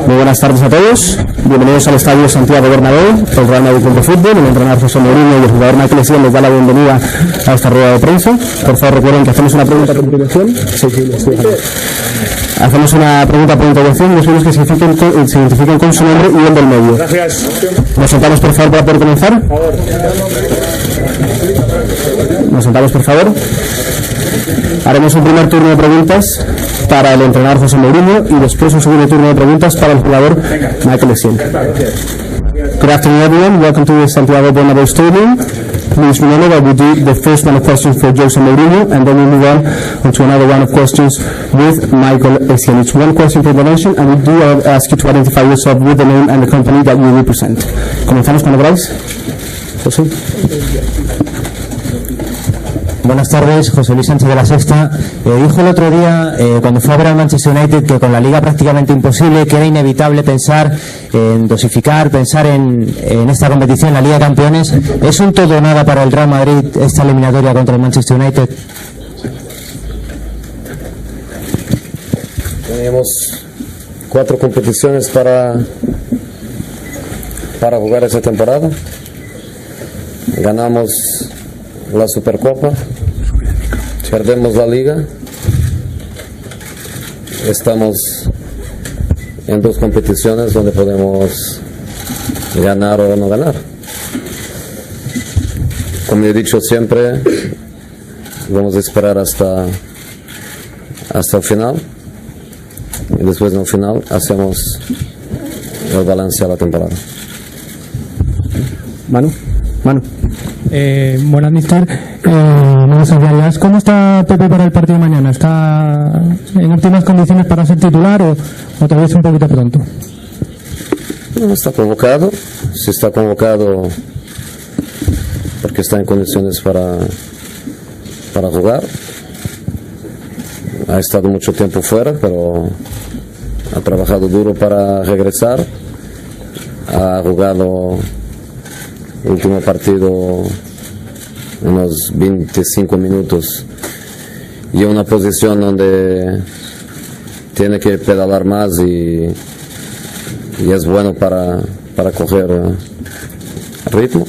Muy buenas tardes a todos, bienvenidos al Estadio Santiago Bernabéu, el Real Madrid Club de Fútbol. El entrenador José Mourinho y el jugador Essien les da la bienvenida a esta rueda de prensa. Por favor, recuerden que hacemos una pregunta por intervención. Hacemos una pregunta por intervención y les pedimos que se identifiquen con su nombre y el del medio. Gracias. Nos sentamos, por favor, para poder comenzar. Nos sentamos, por favor. Haremos un primer turno de preguntas para el entrenador José Mourinho y después un segundo turno de preguntas para el jugador Essien. Good afternoon, everyone. Welcome to the Santiago Bernabéu Stadium. Please remember that we do the first round of questions for Jose Mourinho, and then we move on to another round of questions with Essien. It's one question per intervention, and we do ask you to identify yourself with the name and the company that you represent. Comenzamos cuando queráis. José. Buenas tardes, José Luis Sánchez de la Sexta. Dijo el otro día, cuando fue a ver al Manchester United, que con la Liga prácticamente imposible, que era inevitable pensar en dosificar, pensar en esta competición, la Liga de Campeones. ¿Es un todo o nada para el Real Madrid esta eliminatoria contra el Manchester United? Tenemos 4 competiciones para jugar esta temporada. Ganamos la Supercopa, perdemos la Liga, estamos en 2 competiciones donde podemos ganar o no ganar. Como he dicho siempre, vamos a esperar hasta el final y después del final hacemos el balance a la temporada. Manu. Buenas, mister. ¿Cómo está Pepe para el partido de mañana? ¿Está en óptimas condiciones para ser titular o todavía es un poquito pronto? No está convocado. Si está convocado porque está en condiciones para jugar. Ha estado mucho tiempo fuera, pero ha trabajado duro para regresar. Ha jugado el último partido unos 25 minutos y una posición donde tiene que pedalar más y es bueno para coger ritmo.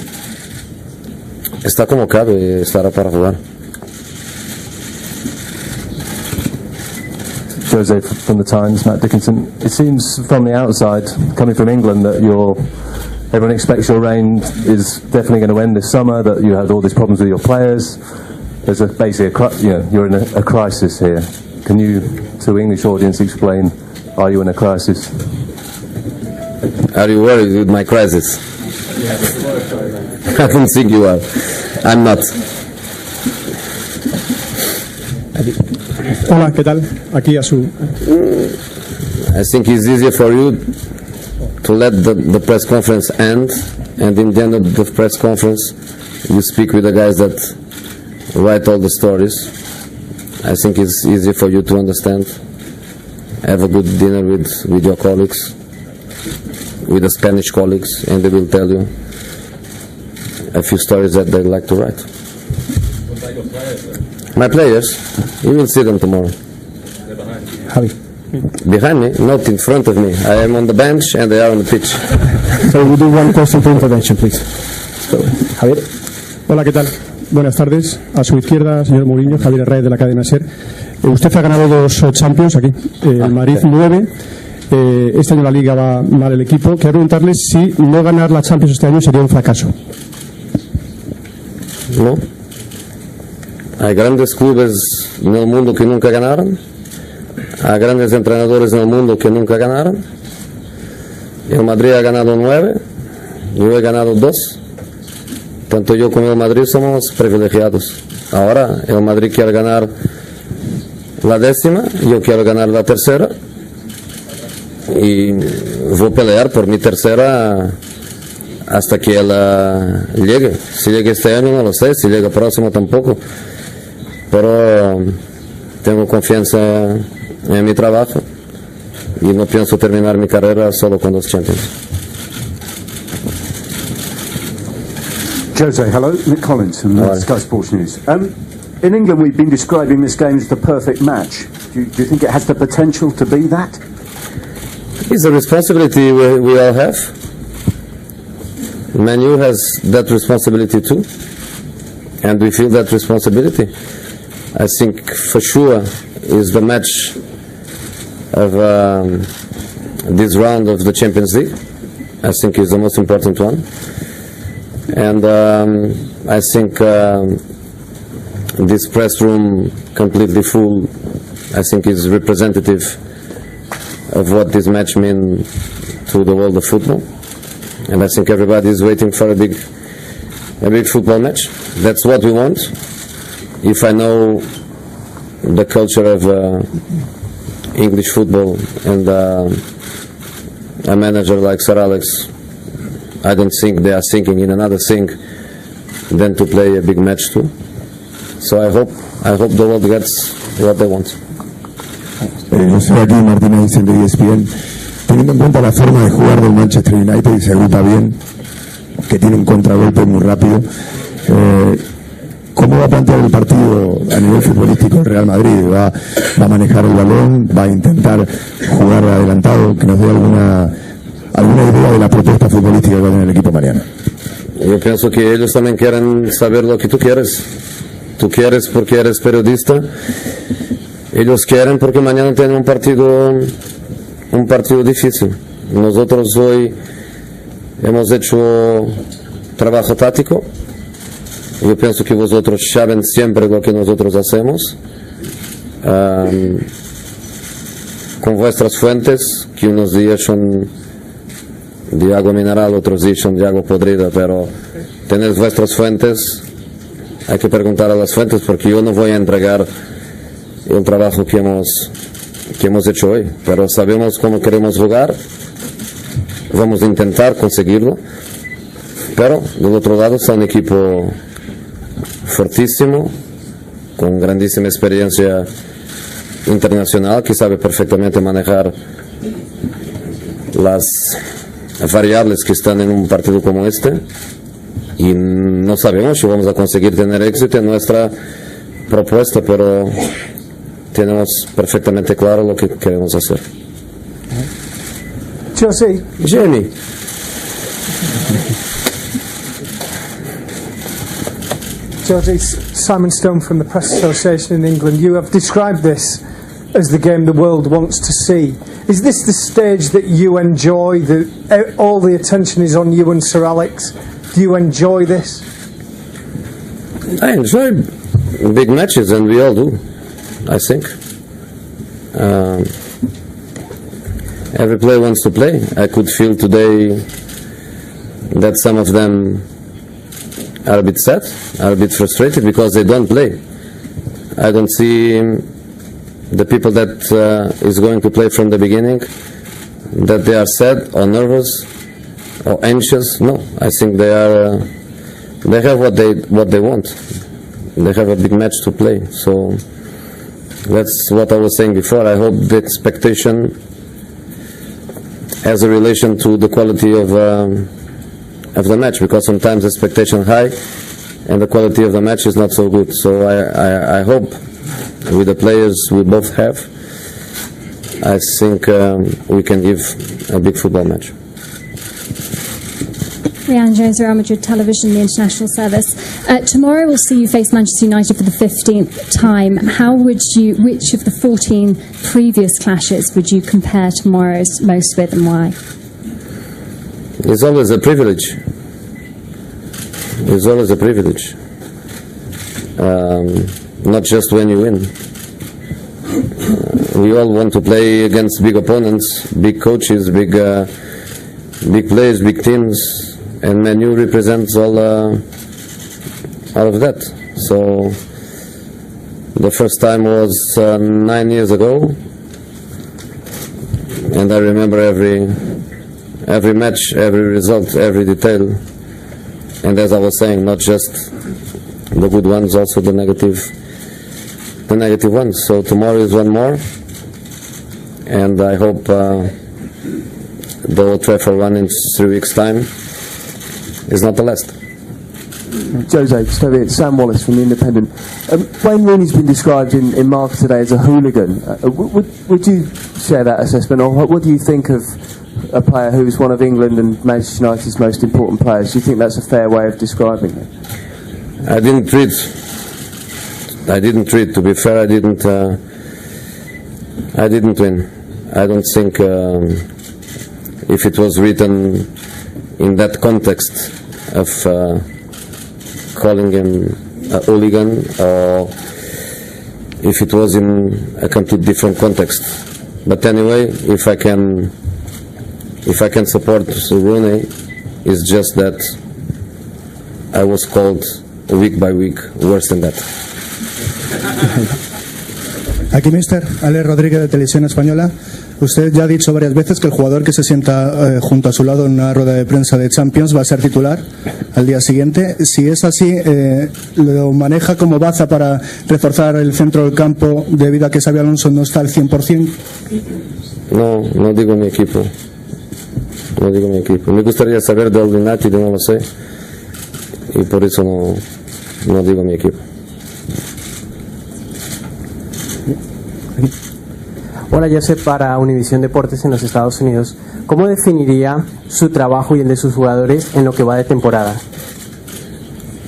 Está convocado y estará para jugar. Jose from the Times, Matt Dickinson. It seems from the outside, coming from England, that everyone expects your reign is definitely going to end this summer, that you had all these problems with your players. There's you're in a crisis here. Can you, to the English audience, explain, are you in a crisis? Are you worried with my crisis? I don't think you are. I'm not. Hola, ¿qué tal? Aquí a su... I think it's easier for you to let the press conference end, and in the end of the press conference you speak with the guys that write all the stories. I think it's easier for you to understand. Have a good dinner with your colleagues, with the Spanish colleagues, and they will tell you a few stories that they like to write. What about your players then? My players, you will see them tomorrow. They're behind you. Javi. Behind me, not in front of me. I am on the bench and they are on the pitch. So we do one question per intervention, please. So, Javier. Hola, ¿qué tal? Buenas tardes. A su izquierda, señor Mourinho, Javier Herrera de la cadena SER. Usted ha ganado 2 Champions aquí. El Madrid 9. Este año la Liga va mal el equipo. Quiero preguntarle si no ganar la Champions este año sería un fracaso. No. Hay grandes clubes en el mundo que nunca ganaron. Hay grandes entrenadores en el mundo que nunca ganaron. El Madrid ha ganado 9. Yo he ganado 2. Tanto yo como el Madrid somos privilegiados. Ahora el Madrid quiere ganar la 10ª, yo quiero ganar la 3ª. Y voy a pelear por mi 3ª hasta que ella llegue. Si llega este año no lo sé, si llega próximo tampoco. Pero tengo confianza en mi trabajo y no pienso terminar mi carrera solo con 2 Champions. Jose, hello. Nick Collins from Sky Sports News. In England, we've been describing this game as the perfect match. Do you think it has the potential to be that? It's a responsibility we all have. Man U has that responsibility too, and we feel that responsibility. I think for sure is the match of this round of the Champions League. I think is the most important one, and I think this press room completely full, I think is representative of what this match means to the world of football. And I think everybody is waiting for a big football match. That's what we want. If I know the culture of English football and a manager like Sir Alex, I don't think they are thinking in another thing than to play a big match too. So I hope the world gets what they want. Estoy aquí, Martínez, de ESPN. Teniendo en cuenta la forma de jugar del Manchester United, se agrupa bien, que tiene un contragolpe muy rápido. ¿Cómo va a plantear el partido a nivel futbolístico el Real Madrid? ¿Va a manejar el balón? ¿Va a intentar jugar adelantado? Que nos dé alguna idea de la propuesta futbolística que va a tener el equipo mañana. Yo pienso que ellos también quieren saber lo que tú quieres. Tú quieres porque eres periodista. Ellos quieren porque mañana tienen un partido difícil. Nosotros hoy hemos hecho trabajo táctico. Yo pienso que vosotros saben siempre lo que nosotros hacemos. Con vuestras fuentes, que unos días son de agua mineral, otros días son de agua podrida, pero tenéis vuestras fuentes, hay que preguntar a las fuentes, porque yo no voy a entregar el trabajo que hemos hecho hoy, pero sabemos cómo queremos jugar, vamos a intentar conseguirlo, pero del otro lado está un equipo fortísimo, con grandísima experiencia internacional, que sabe perfectamente manejar las variables que están en un partido como este, y no sabemos si vamos a conseguir tener éxito en nuestra propuesta, pero tenemos perfectamente claro lo que queremos hacer. Chelsea. Jamie. Georgie, Simon Stone from the Press Association in England. You have described this as the game the world wants to see. Is this the stage that you enjoy? All the attention is on you and Sir Alex. Do you enjoy this? I enjoy big matches, and we all do, I think. Every player wants to play. I could feel today that some of them are a bit sad, are a bit frustrated because they don't play. I don't see the people that is going to play from the beginning, that they are sad or nervous or anxious. No, I think they have what they want. They have a big match to play. So that's what I was saying before. I hope the expectation has a relation to the quality of the match, because sometimes expectation high and the quality of the match is not so good. So I hope with the players we both have, I think we can give a big football match. Rhiannon Jones, Real Madrid Television, the international service. Tomorrow we'll see you face Manchester United for the 15th time. Which of the 14 previous clashes would you compare tomorrow's most with, and why? It's always a privilege. It's always a privilege. Not just when you win. We all want to play against big opponents, big coaches, big players, big teams, and Man U represents all of that. So the first time was 9 years ago, and I remember every match, every result, every detail. And as I was saying, not just the good ones, also the negative ones. So tomorrow is one more, and I hope the Old Trafford run in 3 weeks' time is not the last. Jose, it's Sam Wallace from The Independent. Wayne Rooney's been described in Marca today as a hooligan. Would you share that assessment, or what do you think of a player who's one of England and Manchester United's most important players? Do you think that's a fair way of describing it? I didn't treat. To be fair, I didn't win. I don't think if it was written in that context of calling him a hooligan, or if it was in a completely different context. But anyway, if I can support Rooney, it's just that I was called week by week worse than that. Aquí, mister, Ale Rodríguez, de Televisión Española. Usted ya ha dicho varias veces que el jugador que se sienta junto a su lado en una rueda de prensa de Champions va a ser titular al día siguiente. Si es así, ¿lo maneja como baza para reforzar el centro del campo debido a que Xabi Alonso no está al 100%? No digo mi equipo. No digo mi equipo. Me gustaría saber del United, no lo sé. Y por eso no digo mi equipo. Hola, Josep, para Univisión Deportes en los Estados Unidos. ¿Cómo definiría su trabajo y el de sus jugadores en lo que va de temporada?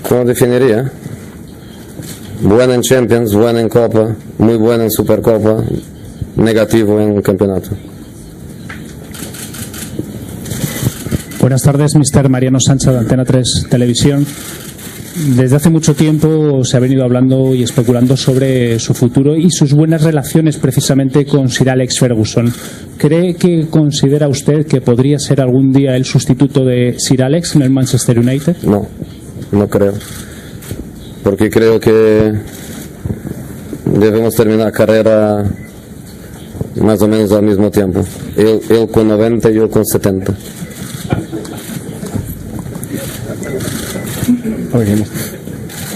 ¿Cómo definiría? Buena en Champions, buena en Copa, muy buena en Supercopa, negativo en el campeonato. Buenas tardes, Mr. Mariano Sánchez de Antena 3 Televisión. Desde hace mucho tiempo se ha venido hablando y especulando sobre su futuro y sus buenas relaciones precisamente con Sir Alex Ferguson. ¿Considera usted que podría ser algún día el sustituto de Sir Alex en el Manchester United? No creo. Porque creo que debemos terminar carrera más o menos al mismo tiempo. Él con 90 y yo con 70.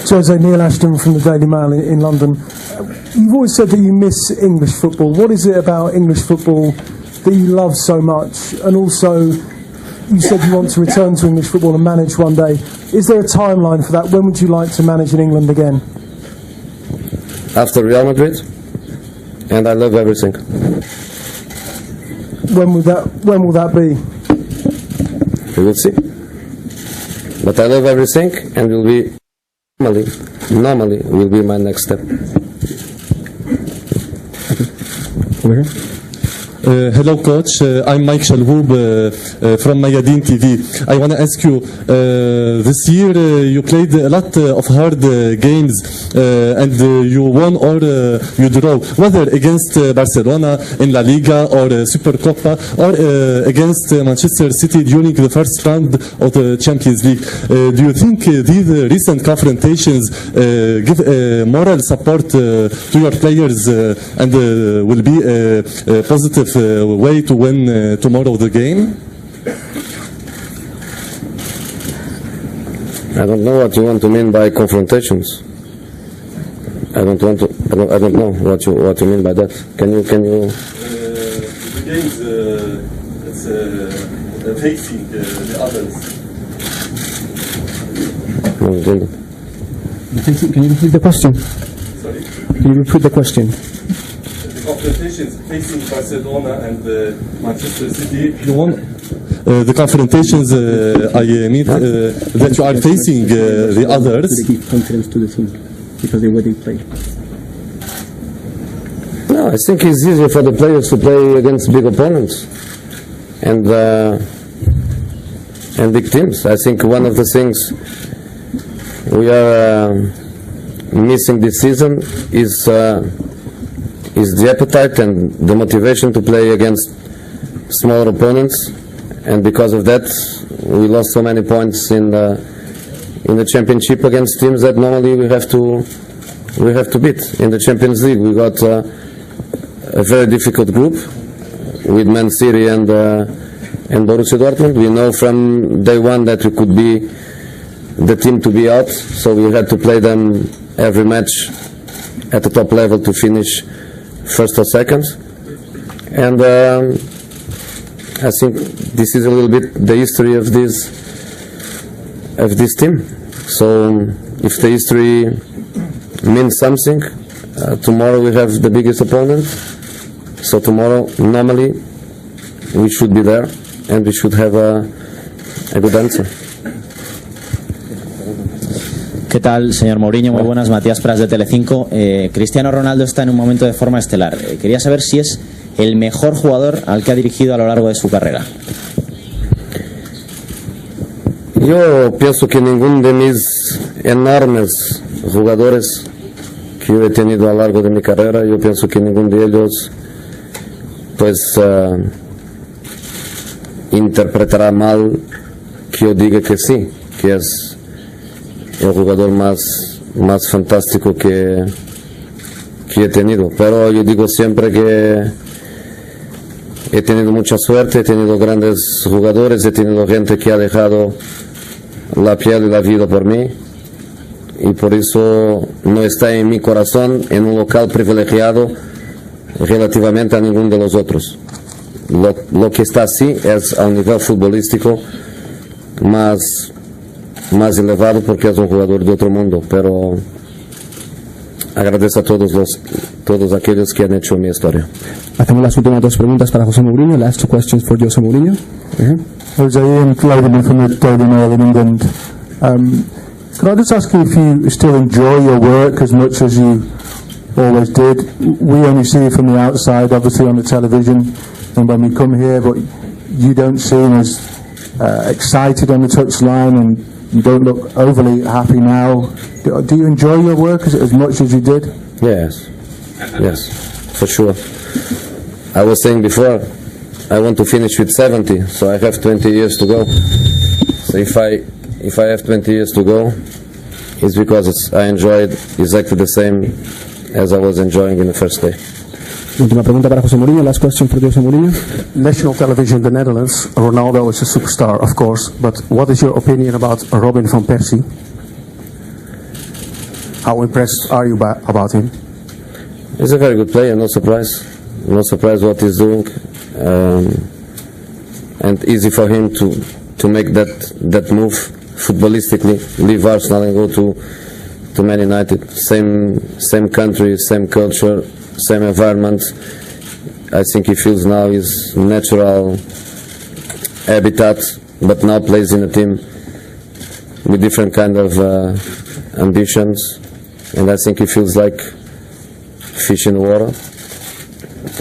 Jose, Neil Ashton from the Daily Mail in London. You've always said that you miss English football. What is it about English football that you love so much? And also, you said you want to return to English football and manage one day. Is there a timeline for that? When would you like to manage in England again? After Real Madrid, and I love everything. When will that be? We will see. But I love everything, and will be normally will be my next step. Hello, Coach. I'm Mike Shalhoub from Mayadeen TV. I want to ask you, this year you played a lot of hard games and you won or you draw, whether against Barcelona in La Liga or Supercopa or against Manchester City during the first round of the Champions League. Do you think these recent confrontations give moral support to your players and will be a positive way to win tomorrow the game? I don't know what you want to mean by confrontations. I don't know what you mean by that. Can you? The games, it's facing the others. No, didn't. Can you repeat the question? Sorry? Can you repeat the question? Confrontations facing Barcelona and Manchester City. You won the confrontations. I mean that you are facing the others. To give confidence to the team because the way they play. No, I think it's easier for the players to play against big opponents and big teams. I think one of the things we are missing this season is the appetite and the motivation to play against smaller opponents, and because of that we lost so many points in the championship against teams that normally we have to beat. In the Champions League we got a very difficult group with Man City and Borussia Dortmund. We know from day one that we could be the team to be out, so we had to play them every match at the top level to finish first or second, and I think this is a little bit the history of this team. So if the history means something, tomorrow we have the biggest opponent. So tomorrow, normally, we should be there and we should have a good answer. ¿Qué tal, señor Mourinho? Muy buenas, Matías Pras de Telecinco. Cristiano Ronaldo está en un momento de forma estelar. Quería saber si es el mejor jugador al que ha dirigido a lo largo de su carrera. Yo pienso que ninguno de mis enormes jugadores que yo he tenido a lo largo de mi carrera, yo pienso que ninguno de ellos pues interpretará mal que yo diga que sí, que es el jugador más fantástico que he tenido. Pero yo digo siempre que he tenido mucha suerte, he tenido grandes jugadores, he tenido gente que ha dejado la piel y la vida por mí, y por eso no está en mi corazón en un local privilegiado relativamente a ninguno de los otros. Lo que está así es a un nivel futbolístico más elevado, porque es un jugador de otro mundo, pero agradezco a todos aquellos que han hecho mi historia. Hacemos las últimas dos preguntas para José Mourinho. Last two questions for José Mourinho. Jose, Ian Cloudman from the Daily Mail in England. Could I just ask you if you still enjoy your work as much as you always did? We only see you from the outside, obviously on the television, and when we come here, but you don't seem as excited on the touchline, and you don't look overly happy now. Do you enjoy your work as much as you did? Yes, for sure. I was saying before, I want to finish with 70, so I have 20 years to go. So if I have 20 years to go, it's because I enjoyed exactly the same as I was enjoying in the first day. Última pregunta para José Mourinho. Last question for José Mourinho. National television, the Netherlands. Ronaldo is a superstar, of course, but what is your opinion about Robin van Persie? How impressed are you about him? He's a very good player, no surprise. No surprise what he's doing. And easy for him to make that move footballistically, leave Arsenal and go to Man United. Same country, same culture, same environment. I think he feels now his natural habitat, but now plays in a team with different kind of ambitions, and I think he feels like fish in the water,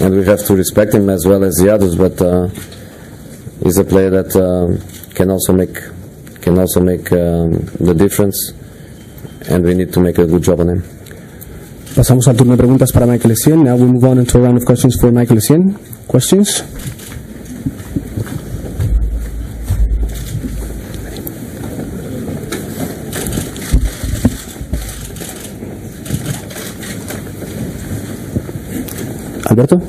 and we have to respect him as well as the others, but he's a player that can also make the difference, and we need to make a good job on him. Pasamos al turno de preguntas para Michael Essien. Now we move on into a round of questions for Michael Essien. Questions? Alberto?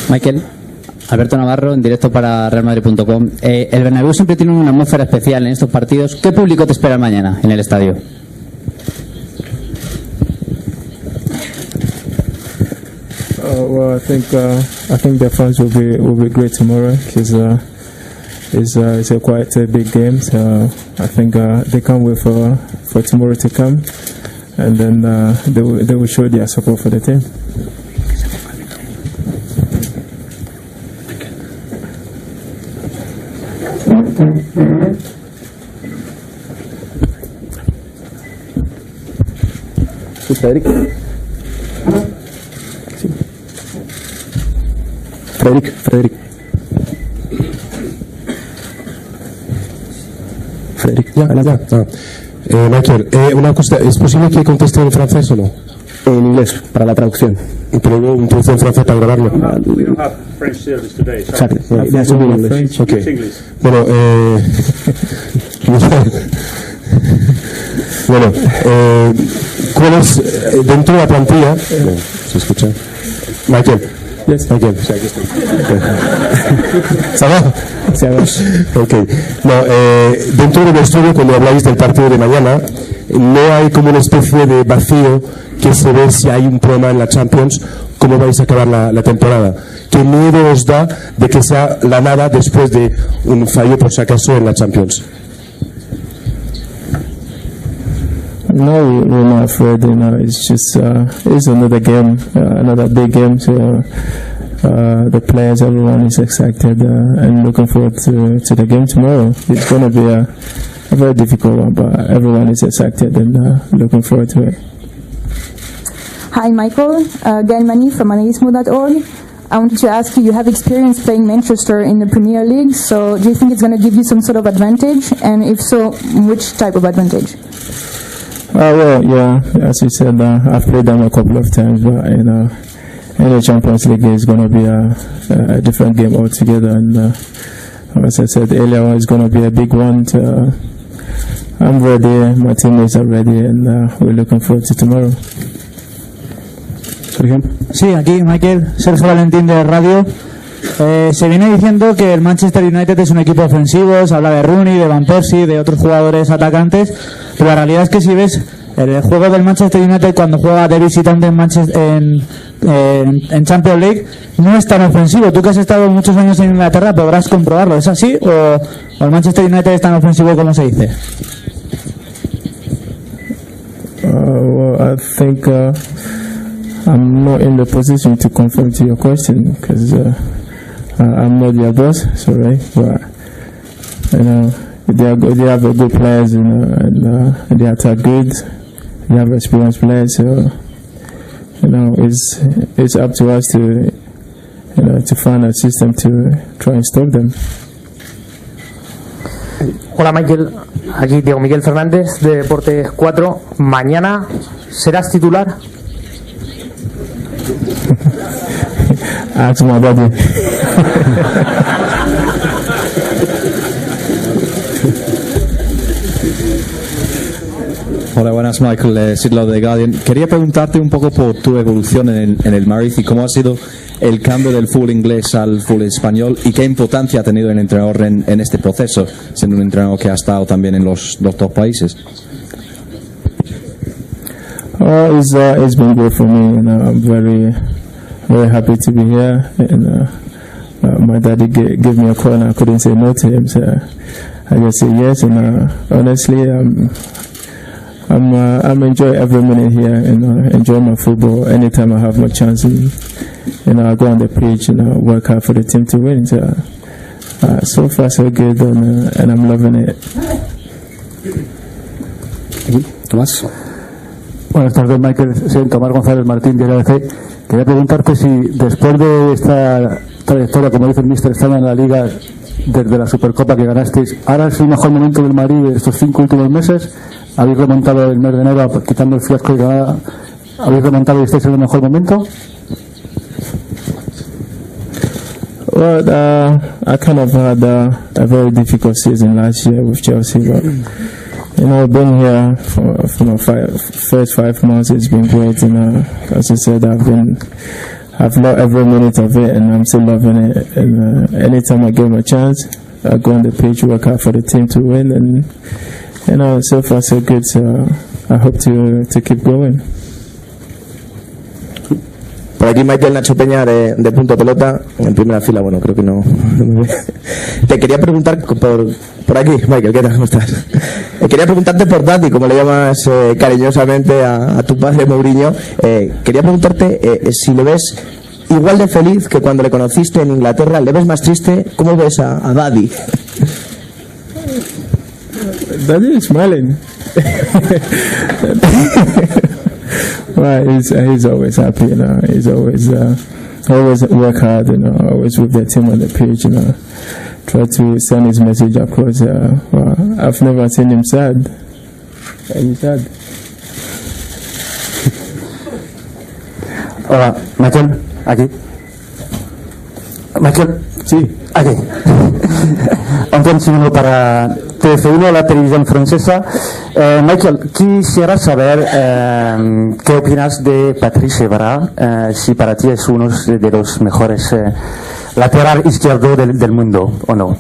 Michael, Alberto Navarro, en directo para realmadrid.com. El Bernabéu siempre tiene una atmósfera especial en estos partidos. ¿Qué público te espera mañana en el estadio? Well, I think the fans will be great tomorrow because it's a quite a big game. So I think they can't wait for tomorrow to come, and then they will show their support for the team. Frederic. Michael, una cosa, ¿es posible que conteste en francés o no? En inglés, para la traducción. Pero un trozo en francés para grabarlo. We don't have French service today. So Exactly. It has to be in English. Okay. It's English. Bueno, ¿cuál es dentro de la plantilla? ¿Se escucha? Michael, Yes. Michael. ¿Ça va? Ok. No, dentro del estudio, cuando habláis del partido de mañana, no hay como una especie de vacío que se ve si hay un problema en la Champions, cómo vais a acabar la temporada. ¿Qué miedo os da de que sea la nada después de un fallo, por si acaso, en la Champions? No, we're not afraid. It's just it's another game, another big game. So the players, everyone is excited and looking forward to the game tomorrow. It's going to be a very difficult one, but everyone is excited and looking forward to it. Hi, Michael. Gail Mani from Analismo.org. I wanted to ask you, you have experience playing Manchester in the Premier League, so do you think it's going to give you some sort of advantage? And if so, which type of advantage? Well, yeah, as you said, I've played them a couple of times, but in the Champions League is going to be a different game altogether. And as I said earlier, it's going to be a big one. I'm ready, my teammates are ready, and we're looking forward to tomorrow. Sí, aquí Michael, Sergio Valentín de Radio. Se viene diciendo que el Manchester United es un equipo ofensivo, se habla de Rooney, de Van Persie, de otros jugadores atacantes, pero la realidad es que si ves el juego del Manchester United cuando juega de visitante en Champions League no es tan ofensivo. Tú que has estado muchos años en Inglaterra podrás comprobarlo, ¿es así? ¿O el Manchester United es tan ofensivo como se dice? Well, I think I'm not in the position to confirm to your question because I'm not their boss, sorry, but they have good players, and they attack good. They have experienced players, so it's up to us to find a system to try and stop them. Hola Michael, aquí Diego Miguel Fernández de Deportes 4. Mañana serás titular. Ask my brother. Hola, buenas, Michael, Sidlow de Guardian. Quería preguntarte un poco por tu evolución en el Madrid y cómo ha sido el cambio del fútbol inglés al fútbol español y qué importancia ha tenido el entrenador en este proceso, siendo un entrenador que ha estado también en los dos países. It's been good for me, and I'm very happy to be here. And my daddy gave me a call, and I couldn't say no to him, so I just said yes. And honestly, I'm enjoying every minute here, and enjoy my football. Anytime I have my chance, and I go on the pitch and work hard for the team to win. So far so good, and I'm loving it. Tomás. Buenas tardes, Michael. Soy Tomás González Martín de ABC. Quería preguntarte si después de esta trayectoria, como dice el Mister, estar en la Liga desde la Supercopa que ganasteis, ¿ahora es el mejor momento del Madrid de estos 5 últimos meses? ¿Habéis remontado el mes de enero, quitando el fiasco de Granada? ¿Habéis remontado y estáis en el mejor momento? Well, I kind of had a very difficult season last year with Chelsea, but I've been here for my first 5 months. It's been great, and as I said, I've loved every minute of it, and I'm still loving it. And anytime I get my chance, I go on the pitch, work out for the team to win, and so far so good. So I hope to keep going. Por aquí Michael Nacho Peña de Punto Pelota, en primera fila, bueno, creo que no me ve. Te quería preguntar por aquí, Michael, ¿qué tal? ¿Cómo estás? Quería preguntarte por Daddy, como le llamas cariñosamente a tu padre Mourinho. Quería preguntarte si le ves igual de feliz que cuando le conociste en Inglaterra, ¿le ves más triste? ¿Cómo ves a Daddy? Daddy is smiling. Right, he's always happy, he's always work hard, always with the team on the pitch, try to send his message across. I've never seen him sad. He's sad. Hola, Michael, aquí. Michael, sí, aquí. Antonio Simón para TF1, la televisión francesa. Michael, quisiera saber qué opinas de Patrice Evra, si para ti es uno de los mejores lateral izquierdo del mundo o no.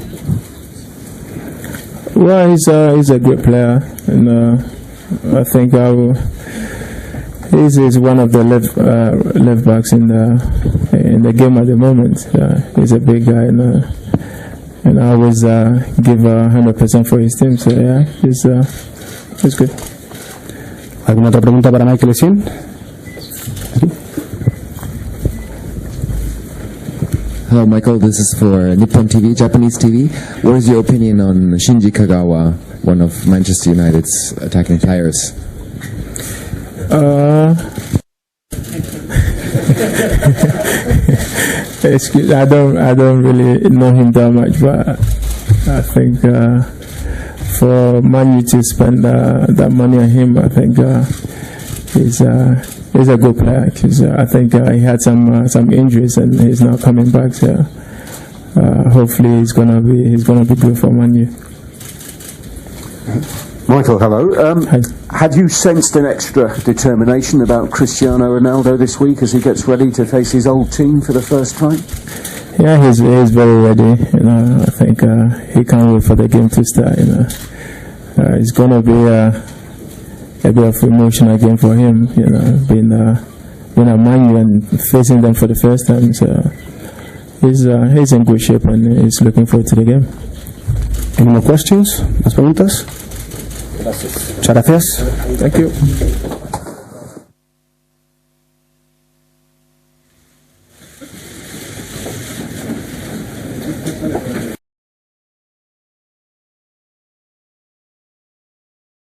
Well, he's a great player, and I think he's one of the left backs in the game at the moment. He's a big guy, and I always give 100% for his team. So yeah, he's good. ¿Alguna otra pregunta para Michael Essien? Hello, Michael. This is for Nippon TV, Japanese TV. What is your opinion on Shinji Kagawa, one of Manchester United's attacking players? I don't really know him that much, but I think for Man U to spend that money on him, I think he's a good player. Cause I think he had some injuries and he's now coming back. So hopefully he's gonna be good for Man U. Michael, hello. Had you sensed an extra determination about Cristiano Ronaldo this week as he gets ready to face his old team for the first time? Yeah, he's very ready. I think he can't wait for the game to start. It's gonna be a bit of emotional game for him. Being a Man U and facing them for the first time. So he's in good shape and he's looking forward to the game. Any more questions? ¿Más preguntas? Gracias. Muchas gracias. Thank you.